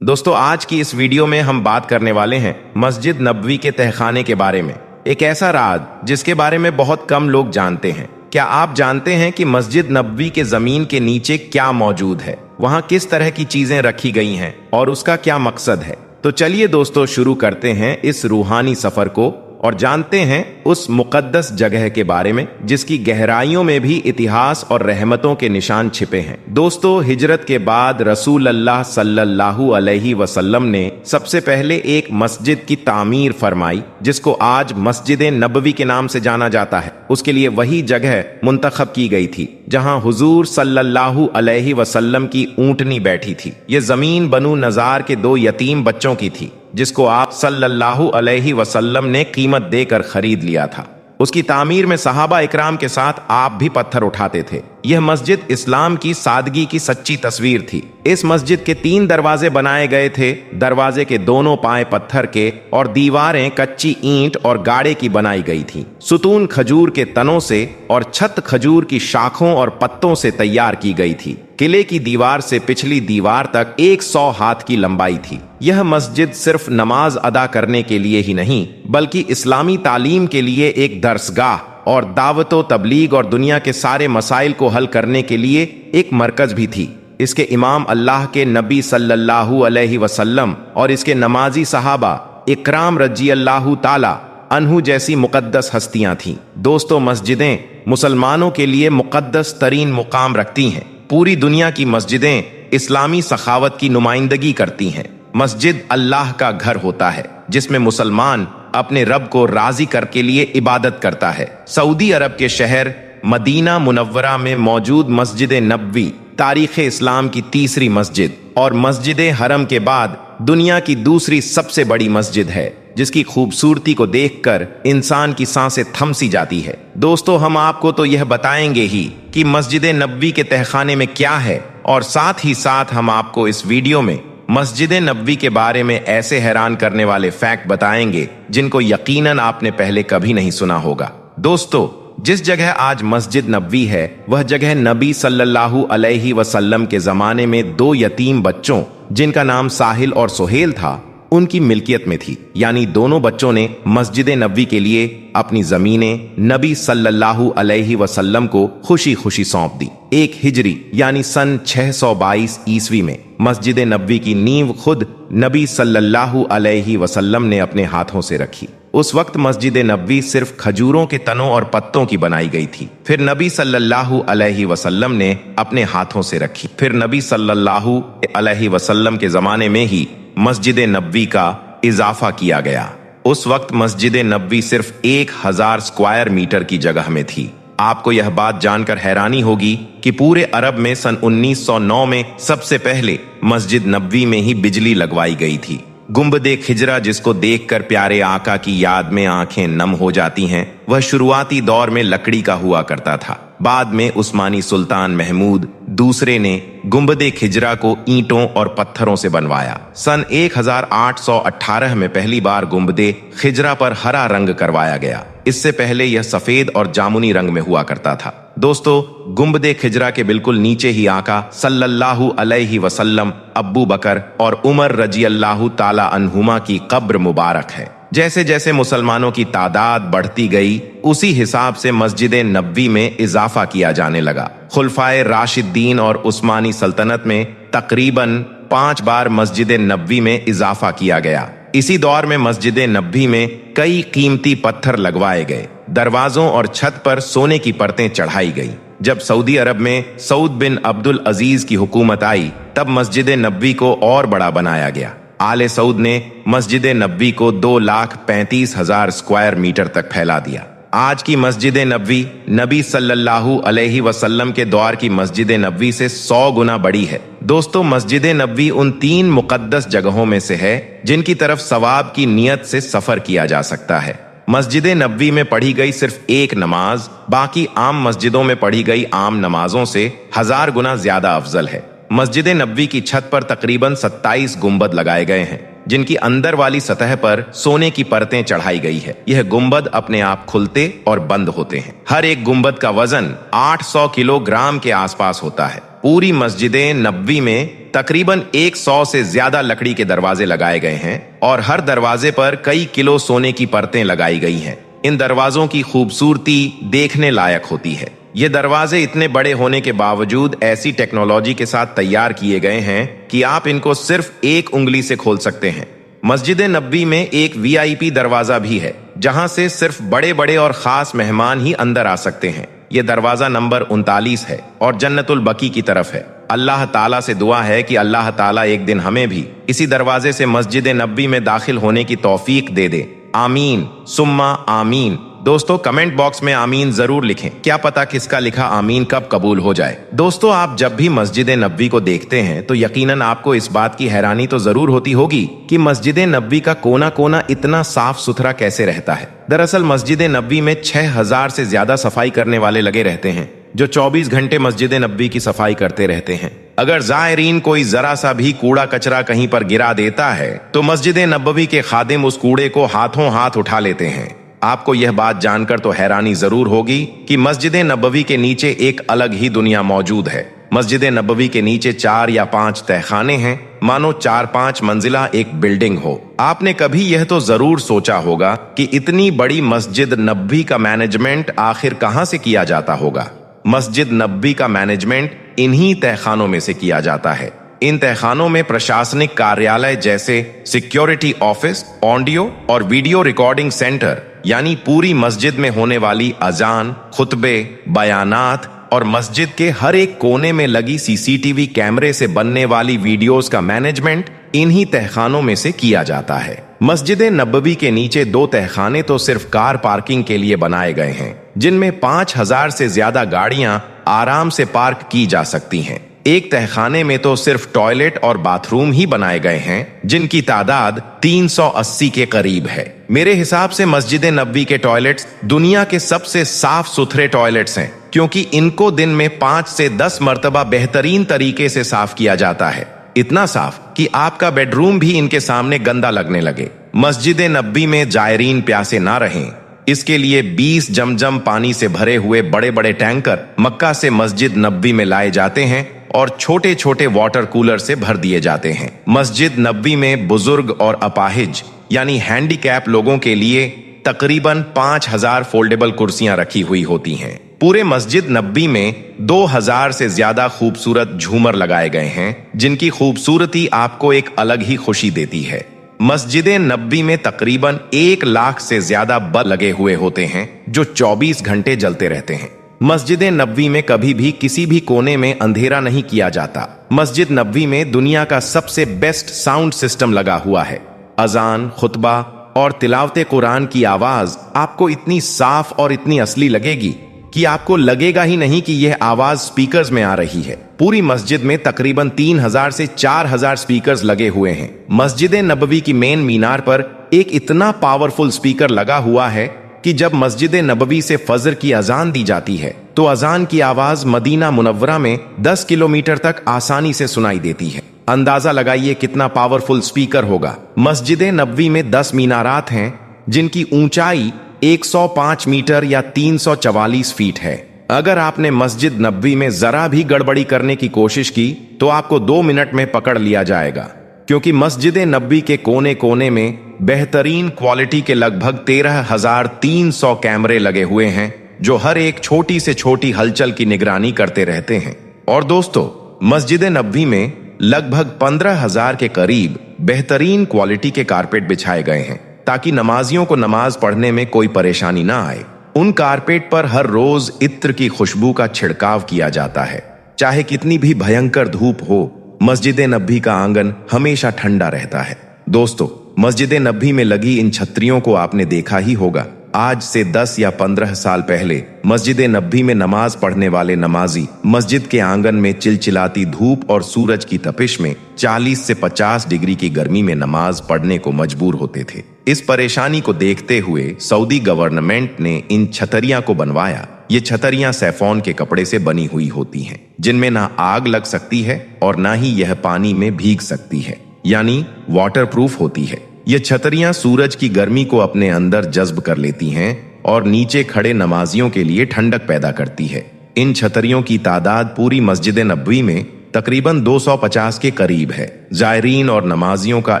दोस्तों, आज की इस वीडियो में हम बात करने वाले हैं मस्जिद नबवी के तहखाने के बारे में। एक ऐसा राज जिसके बारे में बहुत कम लोग जानते हैं। क्या आप जानते हैं कि मस्जिद नबवी के जमीन के नीचे क्या मौजूद है, वहां किस तरह की चीजें रखी गई हैं और उसका क्या मकसद है? तो चलिए दोस्तों, शुरू करते हैं इस रूहानी सफर को और जानते हैं उस मुकद्दस जगह के बारे में जिसकी गहराइयों में भी इतिहास और रहमतों के निशान छिपे हैं। दोस्तों, हिजरत के बाद रसूल अल्लाह सल्लल्लाहु अलैहि वसल्लम ने सबसे पहले एक मस्जिद की तामीर फरमाई जिसको आज मस्जिद नबवी के नाम से जाना जाता है। उसके लिए वही जगह मुंतखब की गई थी जहां हुजूर सल्लल्लाहु अलैहि वसल्लम की ऊंटनी बैठी थी। ये जमीन बनु नजार के 2 यतीम बच्चों की थी जिसको आप सल्लल्लाहु अलैहि वसल्लम ने कीमत देकर खरीद लिया था। उसकी तामीर में सहाबा इकराम के साथ आप भी पत्थर उठाते थे। यह मस्जिद इस्लाम की सादगी की सच्ची तस्वीर थी। इस मस्जिद के 3 दरवाजे बनाए गए थे। दरवाजे के दोनों पाए पत्थर के और दीवारें कच्ची ईंट और गाड़े की बनाई गई थी। सुतून खजूर के तनों से और छत खजूर की शाखों और पत्तों से तैयार की गई थी। किले की दीवार से पिछली दीवार तक 100 हाथ की लंबाई थी। यह मस्जिद सिर्फ नमाज अदा करने के लिए ही नहीं बल्कि इस्लामी तालीम के लिए एक दरसगाह और दावतो तबलीग और दुनिया के सारे मसाइल को हल करने के लिए एक मरकज भी थी। इसके इमाम अल्लाह के नबी सल्लल्लाहु अलैहि वसल्लम और इसके नमाजी सहाबा इकराम रजी अल्लाहु ताला अन्हु जैसी मुकद्दस हस्तियां थीं। दोस्तों, मस्जिदें मुसलमानों के लिए मुकद्दस तरीन मुकाम रखती हैं। पूरी दुनिया की मस्जिदें इस्लामी सखावत की नुमाइंदगी करती हैं। मस्जिद अल्लाह का घर होता है जिसमें मुसलमान अपने रब को राजी कर के लिए इबादत करता है। सऊदी अरब के शहर मदीना मुनव्वरा में मौजूद मस्जिद नबवी तारीख इस्लाम की 3री मस्जिद और मस्जिद हरम के बाद दुनिया की दूसरी सबसे बड़ी मस्जिद है जिसकी खूबसूरती को देखकर इंसान की सांसें थम सी जाती है। दोस्तों, हम आपको तो यह बताएंगे ही कि मस्जिद नबवी के तहखाने में क्या है और साथ ही साथ हम आपको इस वीडियो में मस्जिद नबवी के बारे में ऐसे हैरान करने वाले फैक्ट बताएंगे जिनको यकीनन आपने पहले कभी नहीं सुना होगा। दोस्तों, जिस जगह आज मस्जिद नबवी है वह जगह नबी सल्लल्लाहु अलैहि वसल्लम के जमाने में 2 यतीम बच्चों जिनका नाम साहिल और सुहेल था उनकी मिल्कियत में थी। यानी दोनों बच्चों ने मस्जिद नबवी के लिए अपनी जमीनें नबी सल्लल्लाहु अलैहि वसल्लम को खुशी खुशी सौंप दी। 1 हिजरी यानी सन 622 ईस्वी में मस्जिद नबवी की नींव खुद नबी सल्लल्लाहु अलैहि वसल्लम ने अपने हाथों से रखी। उस वक्त मस्जिद नबवी सिर्फ खजूरों के तनों और पत्तों की बनाई गई थी। फिर नबी सल्लल्लाहु अलैहि वसल्लम ने अपने हाथों से रखी। फिर नबी सल्लल्लाहु अलैहि वसल्लम के जमाने में ही मस्जिद नबवी का इजाफा किया गया। उस वक्त मस्जिद नबवी सिर्फ 1000 स्क्वायर मीटर की जगह में थी। आपको यह बात जानकर हैरानी होगी कि पूरे अरब में सन 1909 में सबसे पहले मस्जिद नबवी में ही बिजली लगवाई गई थी। गुंबदे खिजरा जिसको देखकर प्यारे आका की याद में आंखें नम हो जाती हैं, वह शुरुआती दौर में लकड़ी का हुआ करता था। बाद में उस्मानी सुल्तान महमूद दूसरे ने गुंबदे खिजरा को ईंटों और पत्थरों से बनवाया। सन 1818 में पहली बार गुंबदे खिजरा पर हरा रंग करवाया गया। इससे पहले यह सफेद और जामुनी रंग में हुआ करता था। दोस्तों, गुंबदे खिजरा के बिल्कुल नीचे ही आका सल्लल्लाहु अलैहि वसल्लम, अब्बू बकर और उमर रजी अल्लाहु ताला अन्हुमा की कब्र मुबारक है। जैसे जैसे मुसलमानों की तादाद बढ़ती गई उसी हिसाब से मस्जिद नबवी में इजाफा किया जाने लगा। खुलफाए राशिदीन और उस्मानी सल्तनत में तकरीबन 5 बार मस्जिद नबवी में इजाफा किया गया। इसी दौर में मस्जिद नबवी में कई कीमती पत्थर लगवाए गए। दरवाजों और छत पर सोने की परतें चढ़ाई गई। जब सऊदी अरब में सऊद बिन अब्दुल अजीज की हुकूमत आई तब मस्जिद नबवी को और बड़ा बनाया गया। आले सऊद ने मस्जिद नबवी को 2,35,000 स्क्वायर मीटर तक फैला दिया। आज की मस्जिद नबवी नबी सल्लल्लाहु अलैहि वसल्लम के दौर की मस्जिद नबवी से 100 गुना बड़ी है। दोस्तों, मस्जिद नबवी उन 3 मुकद्दस जगहों में से है जिनकी तरफ सवाब की नियत से सफर किया जा सकता है। मस्जिद नबवी में पढ़ी गई सिर्फ एक नमाज बाकी आम मस्जिदों में पढ़ी गई आम नमाजों से 1000 गुना ज्यादा अफजल है। मस्जिद नबवी की छत पर तकरीबन 27 गुंबद लगाए गए हैं जिनकी अंदर वाली सतह पर सोने की परतें चढ़ाई गई है। यह गुंबद अपने आप खुलते और बंद होते हैं। हर एक गुंबद का वजन 800 किलोग्राम के आसपास होता है। पूरी मस्जिद नबवी में तकरीबन 100 से ज्यादा लकड़ी के दरवाजे लगाए गए हैं और हर दरवाजे पर कई किलो सोने की परतें लगाई गई हैं। इन दरवाजों की खूबसूरती देखने लायक होती है। ये दरवाजे इतने बड़े होने के बावजूद ऐसी टेक्नोलॉजी के साथ तैयार किए गए हैं कि आप इनको सिर्फ एक उंगली से खोल सकते हैं। मस्जिद नबवी में एक VIP दरवाजा भी है, जहां से सिर्फ बड़े बड़े और खास मेहमान ही अंदर आ सकते हैं। ये दरवाजा नंबर 39 है और जन्नतुल बकी की तरफ है। अल्लाह ताला से दुआ है कि अल्लाह ताला एक दिन हमें भी इसी दरवाजे से मस्जिद नबवी में दाखिल होने की तौफीक दे दे। आमीन सुम्मा आमीन। दोस्तों, कमेंट बॉक्स में आमीन जरूर लिखें। क्या पता किसका लिखा आमीन कब कबूल हो जाए। दोस्तों, आप जब भी मस्जिद नबवी को देखते हैं तो यकीनन आपको इस बात की हैरानी तो जरूर होती होगी कि मस्जिद नबवी का कोना कोना इतना साफ सुथरा कैसे रहता है। दरअसल मस्जिद नबवी में 6000 से ज्यादा सफाई करने वाले लगे रहते हैं, जो 24 घंटे मस्जिद नबवी की सफाई करते रहते हैं। अगर जायरीन कोई जरा सा भी कूड़ा कचरा कहीं पर गिरा देता है तो मस्जिद नबवी के खादिम उस कूड़े को हाथों हाथ उठा लेते हैं। आपको यह बात जानकर तो हैरानी जरूर होगी कि मस्जिद नबवी के नीचे एक अलग ही दुनिया मौजूद है। मस्जिद नबवी के नीचे 4 या 5 तहखाने हैं, मानो 4-5 मंजिला एक बिल्डिंग हो। आपने कभी यह तो जरूर सोचा होगा कि इतनी बड़ी मस्जिद नबवी का मैनेजमेंट आखिर कहां से किया जाता होगा। मस्जिद नबवी का मैनेजमेंट इन्हीं तहखानों में से किया जाता है। इन तहखानों में प्रशासनिक कार्यालय जैसे सिक्योरिटी ऑफिस, ऑडियो और वीडियो रिकॉर्डिंग सेंटर, यानी पूरी मस्जिद में होने वाली अजान, खुतबे, बयानात और मस्जिद के हर एक कोने में लगी CCTV कैमरे से बनने वाली वीडियोस का मैनेजमेंट इन्हीं तहखानों में से किया जाता है। मस्जिद नबवी के नीचे 2 तहखाने तो सिर्फ कार पार्किंग के लिए बनाए गए हैं, जिनमें 5000 से ज्यादा गाड़ियां आराम से पार्क की जा सकती हैं। एक तहखाने में तो सिर्फ टॉयलेट और बाथरूम ही बनाए गए हैं, जिनकी तादाद 380 के करीब है। मेरे हिसाब से मस्जिद नबवी के टॉयलेट्स दुनिया के सबसे साफ सुथरे टॉयलेट्स हैं, क्योंकि इनको दिन में 5 से 10 मर्तबा बेहतरीन तरीके से साफ किया जाता है। इतना साफ कि आपका बेडरूम भी इनके सामने गंदा लगने लगे। मस्जिद नबवी में जायरीन प्यासे ना रहें, इसके लिए 20 जमजम पानी से भरे हुए बड़े बड़े टैंकर मक्का से मस्जिद नबवी में लाए जाते हैं और छोटे छोटे वाटर कूलर से भर दिए जाते हैं। मस्जिद नबवी में बुजुर्ग और अपाहिज यानी हैंडीकैप लोगों के लिए तकरीबन 5000 फोल्डेबल कुर्सियां रखी हुई होती हैं। पूरे मस्जिद नबवी में 2000 से ज्यादा खूबसूरत झूमर लगाए गए हैं, जिनकी खूबसूरती आपको एक अलग ही खुशी देती है। मस्जिद नबवी में तकरीबन 1 लाख से ज्यादा बल्ब लगे हुए होते हैं, जो 24 घंटे जलते रहते हैं। मस्जिद नबवी में कभी भी किसी भी कोने में अंधेरा नहीं किया जाता। मस्जिद नबवी में दुनिया का सबसे बेस्ट साउंड सिस्टम लगा हुआ है। अजान, खुतबा और तिलावत कुरान की आवाज आपको इतनी साफ और इतनी असली लगेगी कि आपको लगेगा ही नहीं कि यह आवाज स्पीकर्स में आ रही है। पूरी मस्जिद में तकरीबन 3000 से 4000 स्पीकर्स लगे हुए हैं। मस्जिद नबवी की मेन मीनार पर एक इतना पावरफुल स्पीकर लगा हुआ है कि जब मस्जिद नबवी से फजर की अजान दी जाती है तो अजान की आवाज मदीना मुनव्वरा में 10 किलोमीटर तक आसानी से सुनाई देती है। अंदाजा लगाइए कितना पावरफुल स्पीकर होगा। मस्जिद नबवी में 10 मीनारात हैं, जिनकी ऊंचाई 105 मीटर या 344 फीट है। अगर आपने मस्जिद नबवी में जरा भी गड़बड़ी करने की कोशिश की तो आपको 2 मिनट में पकड़ लिया जाएगा, क्योंकि मस्जिद नबवी के कोने कोने में बेहतरीन क्वालिटी के लगभग 13300 कैमरे लगे हुए हैं, जो हर एक छोटी से छोटी हलचल की निगरानी करते रहते हैं। और दोस्तों, मस्जिद नबवी में लगभग 15000 के करीब बेहतरीन क्वालिटी के कारपेट बिछाए गए हैं, ताकि नमाजियों को नमाज पढ़ने में कोई परेशानी ना आए। उन कारपेट पर हर रोज इत्र की खुशबू का छिड़काव किया जाता है। चाहे कितनी भी भयंकर धूप हो, मस्जिद नबवी का आंगन हमेशा ठंडा रहता है। दोस्तों, मस्जिद नबवी में लगी इन छतरियों को आपने देखा ही होगा। आज से 10 या 15 साल पहले मस्जिद नबवी में नमाज पढ़ने वाले नमाजी मस्जिद के आंगन में चिलचिलाती धूप और सूरज की तपिश में 40 से 50 डिग्री की गर्मी में नमाज पढ़ने को मजबूर होते थे। इस परेशानी को देखते हुए सऊदी गवर्नमेंट ने इन छतरियां को बनवाया। ये छतरियां सैफोन के कपड़े से बनी हुई होती हैं, जिनमें ना आग लग सकती है और ना ही यह पानी में भीग सकती है, यानी वाटर प्रूफ होती है। ये छतरियां सूरज की गर्मी को अपने अंदर जज्ब कर लेती हैं और नीचे खड़े नमाजियों के लिए ठंडक पैदा करती है। इन छतरियों की तादाद पूरी मस्जिद नबवी में तकरीबन 250 के करीब है। जायरीन और नमाजियों का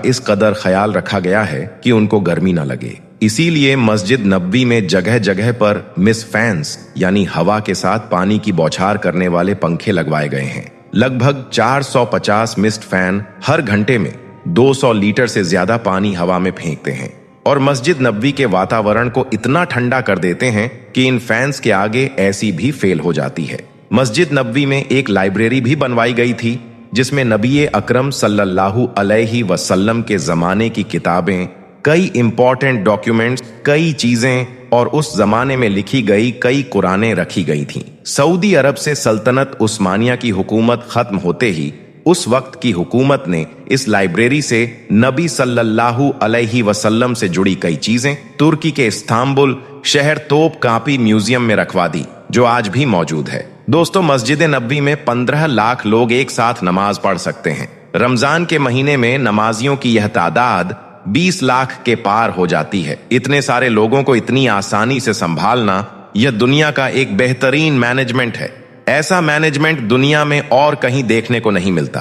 इस कदर ख्याल रखा गया है कि उनको गर्मी न लगे, इसीलिए मस्जिद नबवी में जगह जगह पर मिस फैंस यानी हवा के साथ पानी की बौछार करने वाले पंखे लगवाए गए हैं। लगभग 450 मिस्ट फैन हर घंटे में 200 लीटर से ज्यादा पानी हवा में फेंकते हैं और मस्जिद नबवी के वातावरण को इतना ठंडा कर देते हैं कि इन फैंस के आगे एसी भी फेल हो जाती है। मस्जिद नबवी में एक लाइब्रेरी भी बनवाई गई थी जिसमें नबी अकरम सल्लल्लाहु अलैहि वसल्लम के जमाने की किताबें, कई इंपॉर्टेंट डॉक्यूमेंट्स, कई चीजें और उस जमाने में लिखी गई कई कुरानें रखी गई थीं। सऊदी अरब से सल्तनत उस्मानिया की हुकूमत खत्म होते ही उस वक्त की हुकूमत ने इस लाइब्रेरी से नबी सल्लल्लाहु अलैहि वसल्लम से जुड़ी कई चीजें तुर्की के इस्तांबुल शहर तोप कापी म्यूजियम में रखवा दी, जो आज भी मौजूद है। दोस्तों, मस्जिद नबवी में 15 लाख लोग एक साथ नमाज पढ़ सकते हैं। रमजान के महीने में नमाजियों की यह तादाद 20 लाख के पार हो जाती है। इतने सारे लोगों को इतनी आसानी से संभालना यह दुनिया का एक बेहतरीन मैनेजमेंट है। ऐसा मैनेजमेंट दुनिया में और कहीं देखने को नहीं मिलता।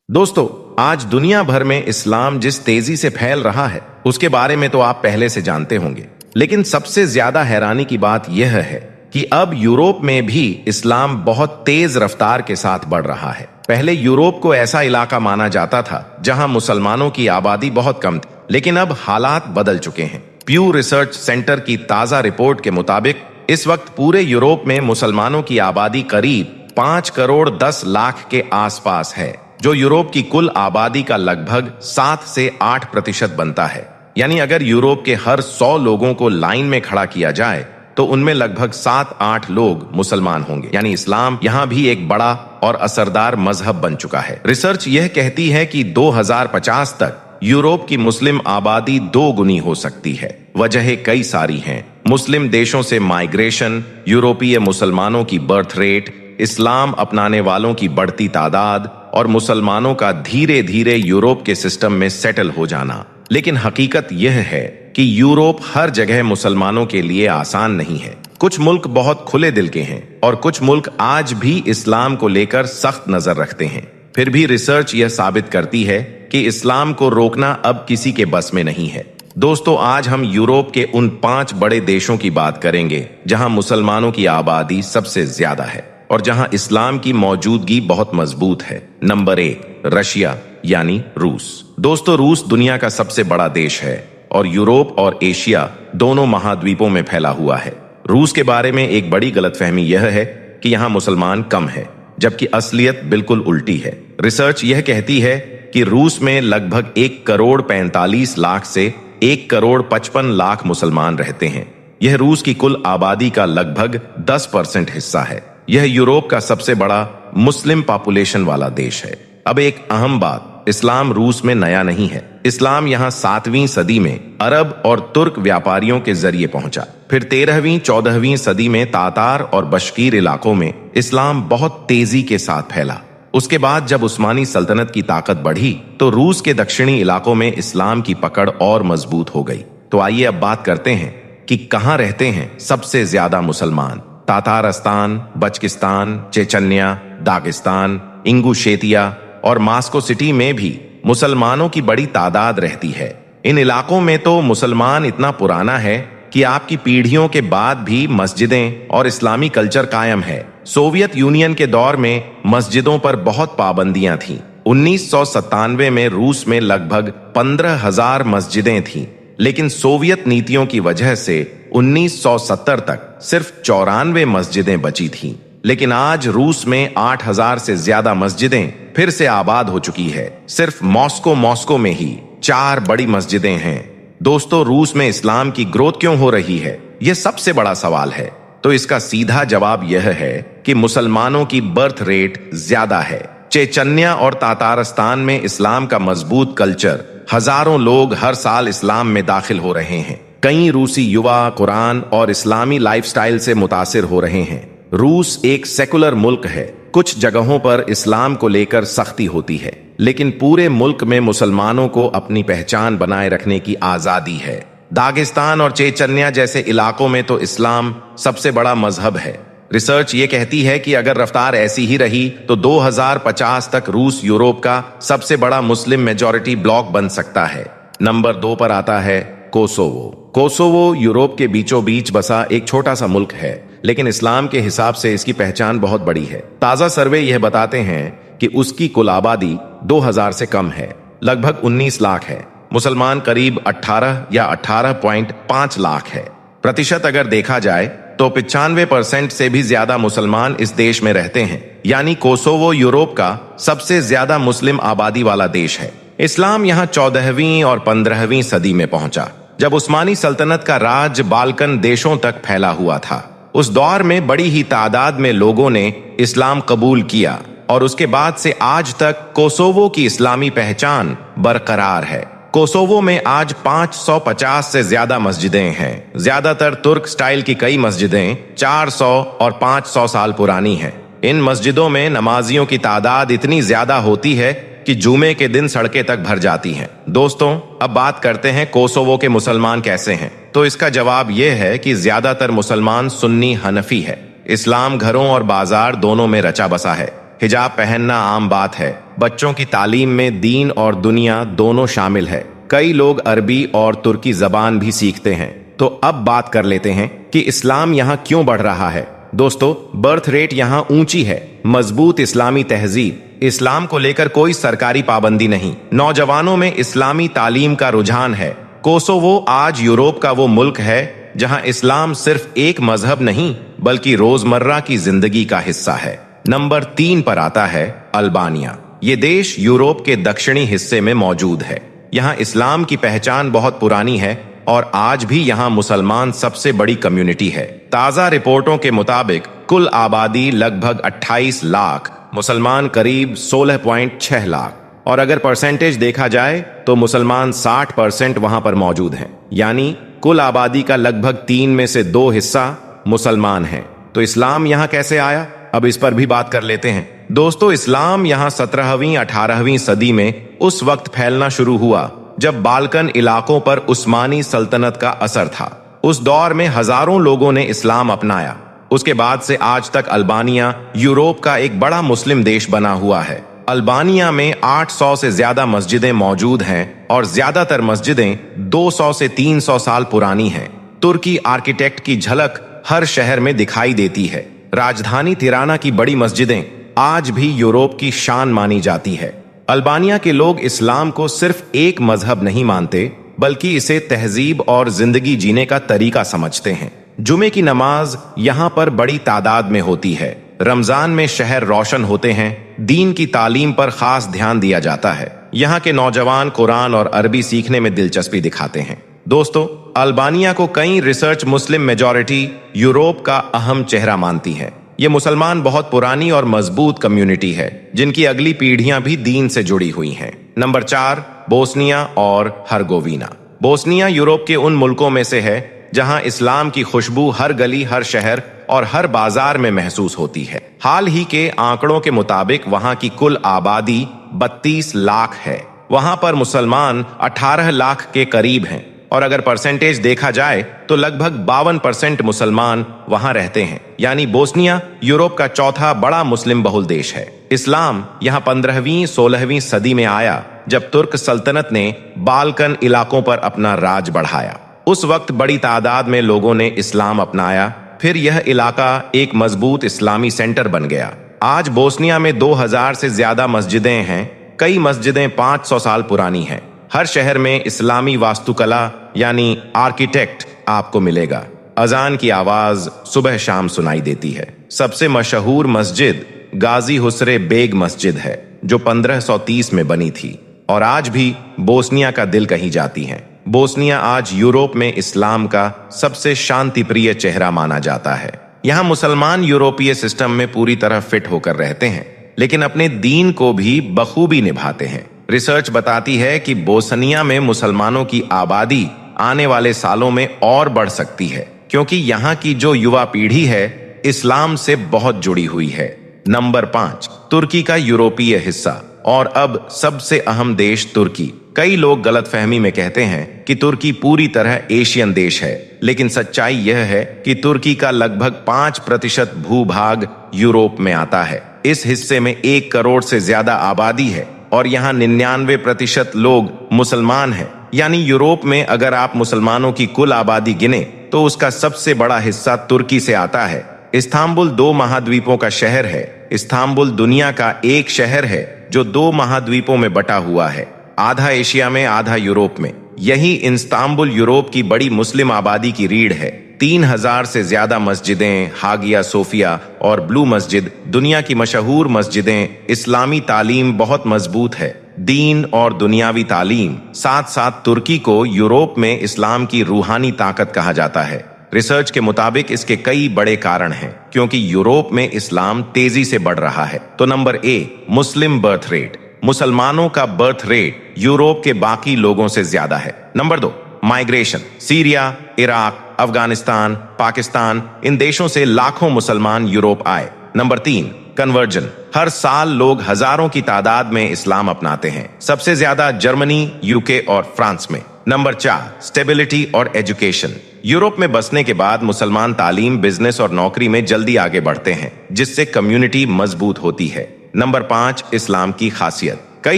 दोस्तों, आज दुनिया भर में इस्लाम जिस तेजी से फैल रहा है उसके बारे में तो आप पहले से जानते होंगे, लेकिन सबसे ज्यादा हैरानी की बात यह है कि अब यूरोप में भी इस्लाम बहुत तेज रफ्तार के साथ बढ़ रहा है। पहले यूरोप को ऐसा इलाका माना जाता था जहां मुसलमानों की आबादी बहुत कम थी, लेकिन अब हालात बदल चुके हैं। प्यू रिसर्च सेंटर की ताजा रिपोर्ट के मुताबिक इस वक्त पूरे यूरोप में मुसलमानों की आबादी करीब 5 करोड़ 10 लाख के आसपास है, जो यूरोप की कुल आबादी का लगभग 7 से 8% बनता है। यानी अगर यूरोप के हर 100 लोगों को लाइन में खड़ा किया जाए तो उनमें लगभग 7-8 लोग मुसलमान होंगे। यानी इस्लाम यहाँ भी एक बड़ा और असरदार मजहब बन चुका है। रिसर्च यह कहती है कि 2050 तक यूरोप की मुस्लिम आबादी 2 गुनी हो सकती है। वजहें कई सारी हैं। मुस्लिम देशों से माइग्रेशन, यूरोपीय मुसलमानों की बर्थ रेट, इस्लाम अपनाने वालों की बढ़ती तादाद और मुसलमानों का धीरे धीरे यूरोप के सिस्टम में सेटल हो जाना। लेकिन हकीकत यह है कि यूरोप हर जगह मुसलमानों के लिए आसान नहीं है। कुछ मुल्क बहुत खुले दिल के हैं और कुछ मुल्क आज भी इस्लाम को लेकर सख्त नजर रखते हैं। फिर भी रिसर्च यह साबित करती है कि इस्लाम को रोकना अब किसी के बस में नहीं है। दोस्तों, आज हम यूरोप के उन 5 बड़े देशों की बात करेंगे जहां मुसलमानों की आबादी सबसे ज्यादा है और जहां इस्लाम की मौजूदगी बहुत मजबूत है। नंबर 1, रशिया यानी रूस। दोस्तों, रूस दुनिया का सबसे बड़ा देश है और यूरोप और एशिया दोनों महाद्वीपों में फैला हुआ है। रूस के बारे में एक बड़ी गलतफहमी यह है कि यहाँ मुसलमान कम है, जबकि असलियत बिल्कुल उल्टी है। रिसर्च यह कहती है कि रूस में लगभग 1 करोड़ 45 लाख से 1 करोड़ 55 लाख मुसलमान रहते हैं। यह रूस की कुल आबादी का लगभग 10% हिस्सा है। यह यूरोप का सबसे बड़ा मुस्लिम पॉपुलेशन वाला देश है। अब एक अहम बात, इस्लाम रूस में नया नहीं है। इस्लाम यहाँ 7वीं सदी में अरब और तुर्क व्यापारियों के जरिए पहुंचा। फिर 13वीं 14वीं सदी में तातार और बशकीर इलाकों में इस्लाम बहुत तेजी के साथ फैला। उसके बाद जब उस्मानी सल्तनत की ताकत बढ़ी तो रूस के दक्षिणी इलाकों में इस्लाम की पकड़ और मजबूत हो गई। तो आइए अब बात करते हैं कि कहाँ रहते हैं सबसे ज्यादा मुसलमान। तातारस्तान, बचकिस्तान, चेचन्या, दागिस्तान, इंगुशेतिया और मास्को सिटी में भी मुसलमानों की बड़ी तादाद रहती है। इन इलाकों में तो मुसलमान इतना पुराना है कि आपकी पीढ़ियों के बाद भी मस्जिदें और इस्लामी कल्चर कायम है। सोवियत यूनियन के दौर में मस्जिदों पर बहुत पाबंदियां थीं। 1997 में रूस में लगभग 15,000 मस्जिदें थीं, लेकिन सोवियत नीतियों की वजह से 1970 तक सिर्फ 94 मस्जिदें बची थीं। लेकिन आज रूस में 8,000 से ज्यादा मस्जिदें फिर से आबाद हो चुकी है। सिर्फ मॉस्को में ही 4 बड़ी मस्जिदें हैं। दोस्तों, रूस में इस्लाम की ग्रोथ क्यों हो रही है? यह सबसे बड़ा सवाल है। तो इसका सीधा जवाब यह है कि मुसलमानों की बर्थ रेट ज्यादा है। चेचन्या और तातारस्तान में इस्लाम का मजबूत कल्चर, हजारों लोग हर साल इस्लाम में दाखिल हो रहे हैं। कई रूसी युवा कुरान और इस्लामी लाइफस्टाइल से मुतासिर हो रहे हैं। रूस एक सेकुलर मुल्क है। कुछ जगहों पर इस्लाम को लेकर सख्ती होती है, लेकिन पूरे मुल्क में मुसलमानों को अपनी पहचान बनाए रखने की आजादी है। दागिस्तान और चेचन्या जैसे इलाकों में तो इस्लाम सबसे बड़ा मजहब है। रिसर्च ये कहती है कि अगर रफ्तार ऐसी ही रही तो 2050 तक रूस यूरोप का सबसे बड़ा मुस्लिम मेजॉरिटी ब्लॉक बन सकता है। नंबर 2 पर आता है कोसोवो। कोसोवो यूरोप के बीचों बीच बसा एक छोटा सा मुल्क है, लेकिन इस्लाम के हिसाब से इसकी पहचान बहुत बड़ी है। ताजा सर्वे यह बताते हैं कि उसकी कुल आबादी 2000 से कम है, लगभग 19 लाख है। मुसलमान करीब 18 या 18.5 लाख है। प्रतिशत अगर देखा जाए तो 95% से भी ज्यादा मुसलमान इस देश में रहते हैं, यानी कोसोवो यूरोप का सबसे ज्यादा मुस्लिम आबादी वाला देश है। इस्लाम यहाँ 14वीं और 15वीं सदी में पहुंचा, जब उस्मानी सल्तनत का राज बाल्कन देशों तक फैला हुआ था। उस दौर में बड़ी ही तादाद में लोगों ने इस्लाम कबूल किया और उसके बाद से आज तक कोसोवो की इस्लामी पहचान बरकरार है। कोसोवो में आज 550 से ज्यादा मस्जिदें हैं। ज्यादातर तुर्क स्टाइल की कई मस्जिदें 400 और 500 साल पुरानी हैं। इन मस्जिदों में नमाजियों की तादाद इतनी ज्यादा होती है कि जुमे के दिन सड़कें तक भर जाती हैं। दोस्तों, अब बात करते हैं कोसोवो के मुसलमान कैसे हैं। तो इसका जवाब यह है कि ज्यादातर मुसलमान सुन्नी हनफी है। इस्लाम घरों और बाजार दोनों में रचा बसा है। हिजाब पहनना आम बात है। बच्चों की तालीम में दीन और दुनिया दोनों शामिल है। कई लोग अरबी और तुर्की जबान भी सीखते हैं। तो अब बात कर लेते हैं कि इस्लाम यहाँ क्यों बढ़ रहा है। दोस्तों, बर्थ रेट यहाँ ऊंची है, मजबूत इस्लामी तहजीब, इस्लाम को लेकर कोई सरकारी पाबंदी नहीं, नौजवानों में इस्लामी तालीम का रुझान है। कोसोवो आज यूरोप का वो मुल्क है जहां इस्लाम सिर्फ एक मजहब नहीं बल्कि रोजमर्रा की जिंदगी का हिस्सा है। नंबर 3 पर आता है अल्बानिया। ये देश यूरोप के दक्षिणी हिस्से में मौजूद है। यहाँ इस्लाम की पहचान बहुत पुरानी है और आज भी यहाँ मुसलमान सबसे बड़ी कम्युनिटी है। ताजा रिपोर्टों के मुताबिक कुल आबादी लगभग 28 लाख, मुसलमान करीब 16.6 लाख, और अगर परसेंटेज देखा जाए तो मुसलमान 60% वहां पर मौजूद हैं, यानी कुल आबादी का लगभग 3 में से 2 हिस्सा मुसलमान हैं। तो इस्लाम यहाँ कैसे आया, अब इस पर भी बात कर लेते हैं। दोस्तों, इस्लाम यहाँ 17वीं 18वीं सदी में उस वक्त फैलना शुरू हुआ जब बाल्कन इलाकों पर उस्मानी सल्तनत का असर था। उस दौर में हजारों लोगों ने इस्लाम अपनाया। उसके बाद से आज तक अल्बानिया यूरोप का एक बड़ा मुस्लिम देश बना हुआ है। अल्बानिया में 800 से ज्यादा मस्जिदें मौजूद हैं और ज्यादातर मस्जिदें 200 से 300 साल पुरानी हैं। तुर्की आर्किटेक्ट की झलक हर शहर में दिखाई देती है। राजधानी तिराना की बड़ी मस्जिदें आज भी यूरोप की शान मानी जाती है। अल्बानिया के लोग इस्लाम को सिर्फ एक मजहब नहीं मानते बल्कि इसे तहजीब और जिंदगी जीने का तरीका समझते हैं। जुमे की नमाज यहाँ पर बड़ी तादाद में होती है। रमजान में शहर रोशन होते हैं। दीन की तालीम पर खास ध्यान दिया जाता है। यहाँ के नौजवान कुरान और अरबी सीखने में दिलचस्पी दिखाते हैं। दोस्तों, अल्बानिया को कई रिसर्च मुस्लिम मेजॉरिटी यूरोप का अहम चेहरा मानती है। ये मुसलमान बहुत पुरानी और मजबूत कम्युनिटी है जिनकी अगली पीढ़ियां भी दीन से जुड़ी हुई हैं। नंबर 4, बोस्निया और हर्गोविना। बोस्निया यूरोप के उन मुल्कों में से है जहां इस्लाम की खुशबू हर गली, हर शहर और हर बाजार में महसूस होती है। हाल ही के आंकड़ों के मुताबिक वहां की कुल आबादी 32 लाख है। वहां पर मुसलमान 18 लाख के करीब हैं और अगर परसेंटेज देखा जाए तो लगभग 52% मुसलमान वहां रहते हैं, यानी बोस्निया यूरोप का चौथा बड़ा मुस्लिम बहुल देश है। इस्लाम यहां 15वीं 16वीं सदी में आया जब तुर्क सल्तनत ने बाल्कन इलाकों पर अपना राज बढ़ाया। उस वक्त बड़ी तादाद में लोगों ने इस्लाम अपनाया। फिर यह इलाका एक मजबूत इस्लामी सेंटर बन गया। आज बोस्निया में 2000 से ज्यादा मस्जिदें हैं। कई मस्जिदें 500 साल पुरानी हैं। हर शहर में इस्लामी वास्तुकला यानी आर्किटेक्ट आपको मिलेगा। अजान की आवाज सुबह शाम सुनाई देती है। सबसे मशहूर मस्जिद गाजी हुसरे बेग मस्जिद है जो 1530 में बनी थी और आज भी बोस्निया का दिल कही जाती है। बोस्निया आज यूरोप में इस्लाम का सबसे शांतिप्रिय चेहरा माना जाता है। यहाँ मुसलमान यूरोपीय सिस्टम में पूरी तरह फिट होकर रहते हैं, लेकिन अपने दीन को भी बखूबी निभाते हैं। रिसर्च बताती है कि बोस्निया में मुसलमानों की आबादी आने वाले सालों में और बढ़ सकती है क्योंकि यहाँ की जो युवा पीढ़ी है इस्लाम से बहुत जुड़ी हुई है। नंबर 5, तुर्की का यूरोपीय हिस्सा और अब सबसे अहम देश तुर्की। कई लोग गलतफहमी में कहते हैं कि तुर्की पूरी तरह एशियन देश है, लेकिन सच्चाई यह है कि तुर्की का लगभग 5% भूभाग यूरोप में आता है। इस हिस्से में 1 करोड़ से ज्यादा आबादी है और यहाँ 99% लोग मुसलमान हैं। यानी यूरोप में अगर आप मुसलमानों की कुल आबादी गिने तो उसका सबसे बड़ा हिस्सा तुर्की से आता है। इस्तांबुल 2 महाद्वीपों का शहर है। इस्तांबुल दुनिया का एक शहर है जो 2 महाद्वीपों में बटा हुआ है, आधा एशिया में आधा यूरोप में। यही इस्तांबुल यूरोप की बड़ी मुस्लिम आबादी की रीढ़ है। 3000 से ज्यादा मस्जिदें, हागिया सोफिया और ब्लू मस्जिद दुनिया की मशहूर मस्जिदें। इस्लामी तालीम बहुत मजबूत है, दीन और दुनियावी तालीम। साथ साथ तुर्की को यूरोप में इस्लाम की रूहानी ताकत कहा जाता है। रिसर्च के मुताबिक इसके कई बड़े कारण हैं, क्योंकि यूरोप में इस्लाम तेजी से बढ़ रहा है। तो number A, Muslim birth rate. मुसलमानों का बर्थ रेट यूरोप के बाकी लोगों से ज्यादा है। Number 2, migration. Syria, Iraq, Afghanistan, Pakistan, इन देशों से लाखों मुसलमान यूरोप आए। Number 3, conversion. हर साल लोग हजारों की तादाद में इस्लाम अपनाते हैं, सबसे ज्यादा जर्मनी, यूके और फ्रांस में। नंबर 4, स्टेबिलिटी और एजुकेशन। यूरोप में बसने के बाद मुसलमान तालीम, बिजनेस और नौकरी में जल्दी आगे बढ़ते हैं, जिससे कम्युनिटी मजबूत होती है। नंबर 5, इस्लाम की खासियत। कई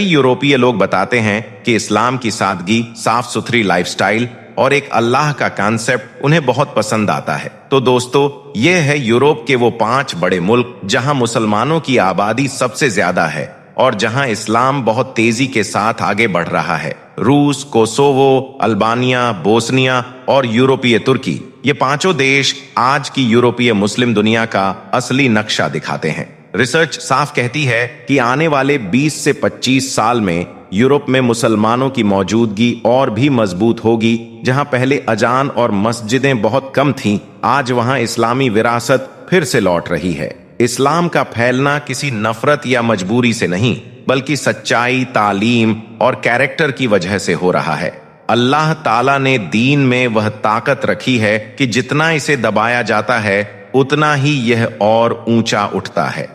यूरोपीय लोग बताते हैं कि इस्लाम की सादगी, साफ सुथरी लाइफस्टाइल और एक अल्लाह का कॉन्सेप्ट उन्हें बहुत पसंद आता है। तो दोस्तों, ये है यूरोप के वो 5 बड़े मुल्क जहां मुसलमानों की आबादी सबसे ज्यादा है और जहां इस्लाम बहुत तेजी के साथ आगे बढ़ रहा है। रूस, कोसोवो, अल्बानिया, बोस्निया और यूरोपीय तुर्की, ये 5 देश आज की यूरोपीय मुस्लिम दुनिया का असली नक्शा दिखाते हैं। रिसर्च साफ कहती है कि आने वाले 20 से 25 साल में यूरोप में मुसलमानों की मौजूदगी और भी मजबूत होगी। जहां पहले अजान और मस्जिदें बहुत कम थीं, आज वहां इस्लामी विरासत फिर से लौट रही है। इस्लाम का फैलना किसी नफरत या मजबूरी से नहीं, बल्कि सच्चाई, तालीम और कैरेक्टर की वजह से हो रहा है। अल्लाह ताला ने दीन में वह ताकत रखी है कि जितना इसे दबाया जाता है, उतना ही यह और ऊंचा उठता है।